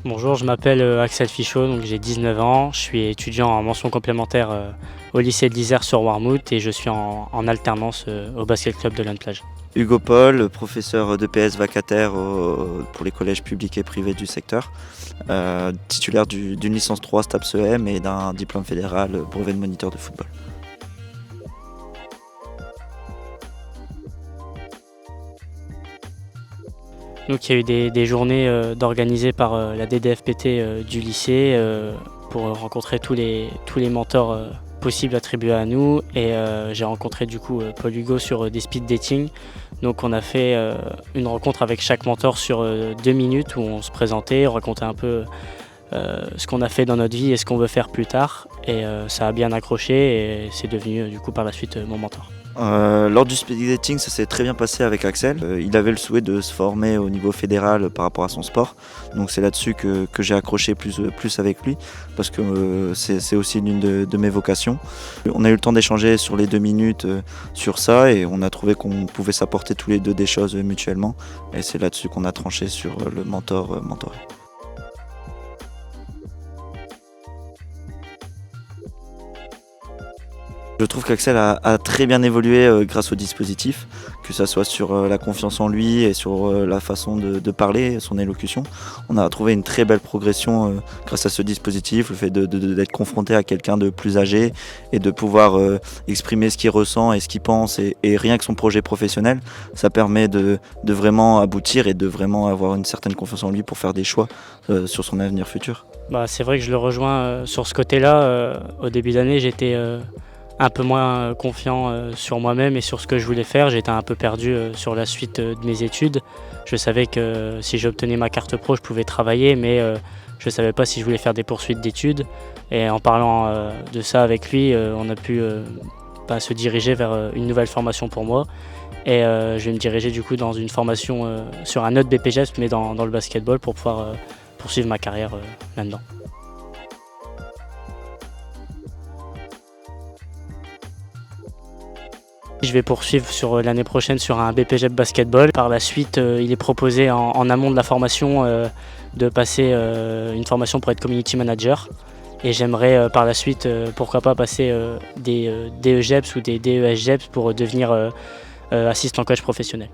Bonjour, je m'appelle Axel Fichot, donc j'ai 19 ans, je suis étudiant en mention complémentaire au lycée de l'Isère sur Warmouth et je suis en alternance au basket club de Lannes-Plage. Hugo Paul, professeur d'EPS vacataire pour les collèges publics et privés du secteur, titulaire d'une licence 3 STAPS-EM et d'un diplôme fédéral brevet de moniteur de football. Donc il y a eu des journées organisées par la DDFPT du lycée pour rencontrer tous les mentors possibles attribués à nous et j'ai rencontré du coup Paul Hugo sur des speed dating. Donc on a fait une rencontre avec chaque mentor sur 2 minutes où on se présentait, on racontait un peu ce qu'on a fait dans notre vie et ce qu'on veut faire plus tard et ça a bien accroché et c'est devenu du coup par la suite mon mentor. Lors du speed dating, ça s'est très bien passé avec Axel. Il avait le souhait de se former au niveau fédéral par rapport à son sport. Donc c'est là-dessus que j'ai accroché plus avec lui, parce que c'est aussi l'une de mes vocations. On a eu le temps d'échanger sur les 2 minutes sur ça et on a trouvé qu'on pouvait s'apporter tous les deux des choses mutuellement. Et c'est là-dessus qu'on a tranché sur le mentoré. Je trouve qu'Axel a très bien évolué grâce au dispositif, que ce soit sur la confiance en lui et sur la façon de parler, son élocution. On a trouvé une très belle progression grâce à ce dispositif, le fait d'être confronté à quelqu'un de plus âgé et de pouvoir exprimer ce qu'il ressent et ce qu'il pense et rien que son projet professionnel, ça permet de vraiment aboutir et de vraiment avoir une certaine confiance en lui pour faire des choix sur son avenir futur. C'est vrai que je le rejoins sur ce côté-là. Au début d'année, j'étais un peu moins confiant sur moi-même et sur ce que je voulais faire. J'étais un peu perdu sur la suite de mes études. Je savais que si j'obtenais ma carte pro, je pouvais travailler, mais je ne savais pas si je voulais faire des poursuites d'études. Et en parlant de ça avec lui, on a pu se diriger vers une nouvelle formation pour moi. Et je vais me diriger du coup dans une formation sur un autre BPGEPS, mais dans le basketball pour pouvoir poursuivre ma carrière là-dedans. Je vais poursuivre sur l'année prochaine sur un BPGEP basketball. Par la suite, il est proposé en amont de la formation de passer une formation pour être community manager. Et j'aimerais par la suite, pourquoi pas, passer des DEGEPS ou des DESGEPS pour devenir assistant coach professionnel.